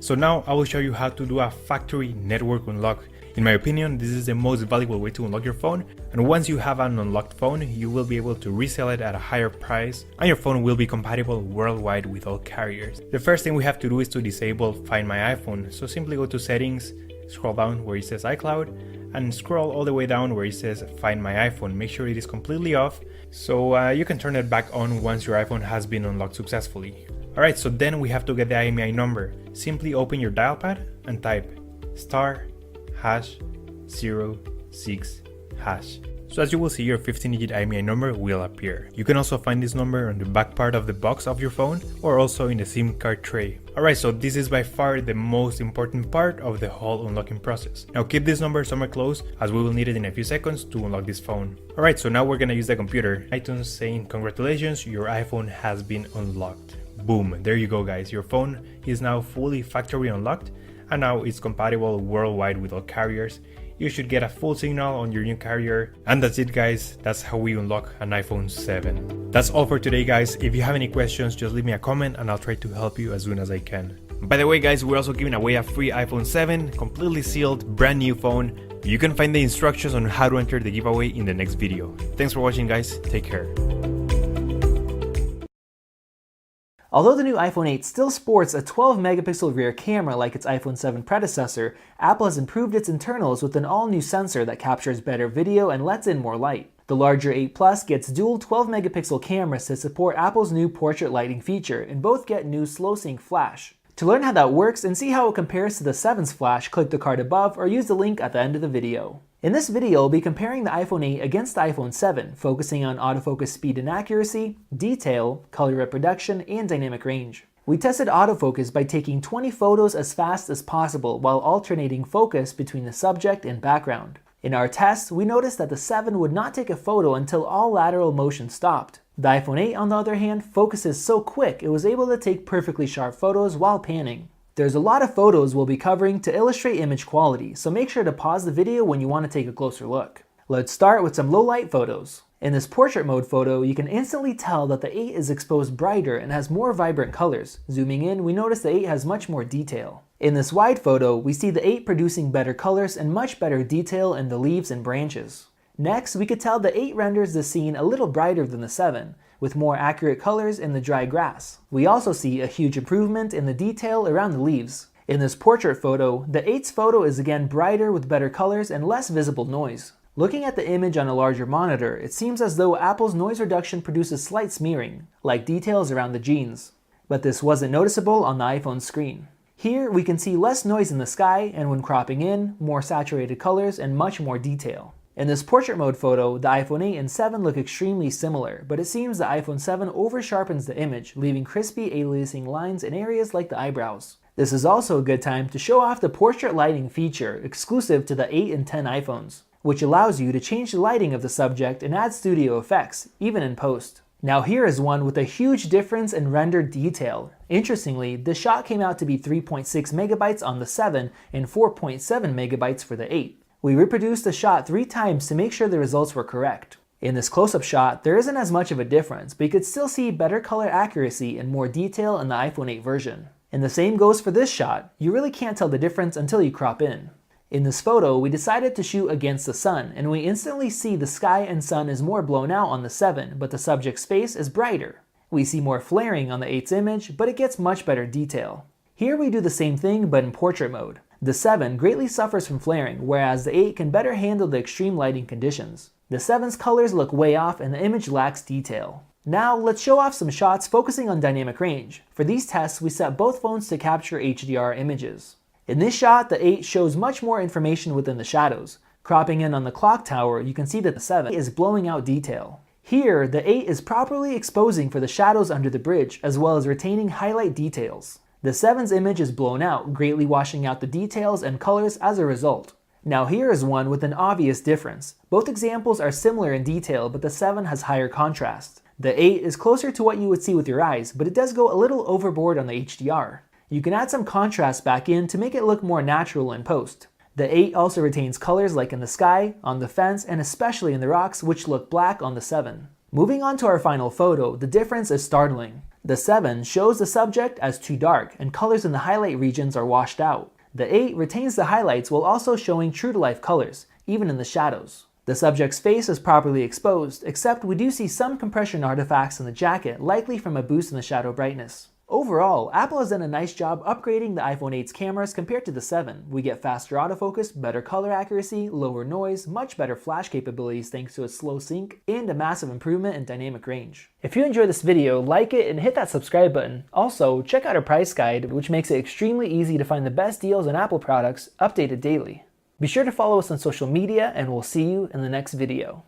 So now I will show you how to do a factory network unlock. In my opinion, this is the most valuable way to unlock your phone, and once you have an unlocked phone, you will be able to resell it at a higher price, and your phone will be compatible worldwide with all carriers. The first thing we have to do is to disable Find My iPhone, so simply go to Settings, scroll down where it says iCloud, and scroll all the way down where it says Find My iPhone. Make sure it is completely off, so you can turn it back on once your iPhone has been unlocked successfully. Alright, so then we have to get the IMEI number. Simply open your dial pad and type *#06#. So as you will see, your 15-digit IMEI number will appear. You can also find this number on the back part of the box of your phone or also in the SIM card tray. Alright, so this is by far the most important part of the whole unlocking process. Now keep this number somewhere close as we will need it in a few seconds to unlock this phone. Alright, so now we're gonna use the computer. iTunes saying congratulations, your iPhone has been unlocked. Boom, there you go guys, your phone is now fully factory unlocked and now it's compatible worldwide with all carriers. You should get a full signal on your new carrier. And that's it guys, that's how we unlock an iPhone 7. That's all for today guys. If you have any questions, just leave me a comment and I'll try to help you as soon as I can. By the way guys, we're also giving away a free iPhone 7, completely sealed, brand new phone. You can find the instructions on how to enter the giveaway in the next video. Thanks for watching guys, take care. Although the new iPhone 8 still sports a 12-megapixel rear camera like its iPhone 7 predecessor, Apple has improved its internals with an all-new sensor that captures better video and lets in more light. The larger 8 Plus gets dual 12-megapixel cameras to support Apple's new portrait lighting feature, and both get new slow-sync flash. To learn how that works and see how it compares to the 7's flash, click the card above or use the link at the end of the video. In this video, I'll be comparing the iPhone 8 against the iPhone 7, focusing on autofocus speed and accuracy, detail, color reproduction, and dynamic range. We tested autofocus by taking 20 photos as fast as possible while alternating focus between the subject and background. In our test, we noticed that the 7 would not take a photo until all lateral motion stopped. The iPhone 8, on the other hand, focuses so quick it was able to take perfectly sharp photos while panning. There's a lot of photos we'll be covering to illustrate image quality, so make sure to pause the video when you want to take a closer look. Let's start with some low light photos. In this portrait mode photo, you can instantly tell that the 8 is exposed brighter and has more vibrant colors. Zooming in, we notice the 8 has much more detail. In this wide photo, we see the 8 producing better colors and much better detail in the leaves and branches. Next, we could tell the 8 renders the scene a little brighter than the 7, with more accurate colors in the dry grass. We also see a huge improvement in the detail around the leaves. In this portrait photo, the 8's photo is again brighter with better colors and less visible noise. Looking at the image on a larger monitor, it seems as though Apple's noise reduction produces slight smearing, like details around the jeans. But this wasn't noticeable on the iPhone screen. Here, we can see less noise in the sky, and when cropping in, more saturated colors and much more detail. In this portrait mode photo, the iPhone 8 and 7 look extremely similar, but it seems the iPhone 7 over-sharpens the image, leaving crispy aliasing lines in areas like the eyebrows. This is also a good time to show off the portrait lighting feature exclusive to the 8 and 10 iPhones, which allows you to change the lighting of the subject and add studio effects, even in post. Now here is one with a huge difference in rendered detail. Interestingly, this shot came out to be 3.6 megabytes on the 7 and 4.7 megabytes for the 8. We reproduced the shot 3 times to make sure the results were correct. In this close-up shot, there isn't as much of a difference, but you could still see better color accuracy and more detail in the iPhone 8 version. And the same goes for this shot. You really can't tell the difference until you crop in. In this photo, we decided to shoot against the sun, and we instantly see the sky and sun is more blown out on the 7, but the subject's face is brighter. We see more flaring on the 8's image, but it gets much better detail. Here we do the same thing, but in portrait mode. The 7 greatly suffers from flaring, whereas the 8 can better handle the extreme lighting conditions. The 7's colors look way off and the image lacks detail. Now let's show off some shots focusing on dynamic range. For these tests, we set both phones to capture HDR images. In this shot, the 8 shows much more information within the shadows. Cropping in on the clock tower, you can see that the 7 is blowing out detail. Here, the 8 is properly exposing for the shadows under the bridge, as well as retaining highlight details. The 7's image is blown out, greatly washing out the details and colors as a result. Now here is one with an obvious difference. Both examples are similar in detail, but the 7 has higher contrast. The 8 is closer to what you would see with your eyes, but it does go a little overboard on the HDR. You can add some contrast back in to make it look more natural in post. The 8 also retains colors like in the sky, on the fence, and especially in the rocks, which look black on the 7. Moving on to our final photo, the difference is startling. The 7 shows the subject as too dark, and colors in the highlight regions are washed out. The 8 retains the highlights while also showing true-to-life colors, even in the shadows. The subject's face is properly exposed, except we do see some compression artifacts in the jacket, likely from a boost in the shadow brightness. Overall, Apple has done a nice job upgrading the iPhone 8's cameras compared to the 7. We get faster autofocus, better color accuracy, lower noise, much better flash capabilities thanks to its slow sync, and a massive improvement in dynamic range. If you enjoyed this video, like it and hit that subscribe button. Also, check out our price guide, which makes it extremely easy to find the best deals on Apple products, updated daily. Be sure to follow us on social media, and we'll see you in the next video.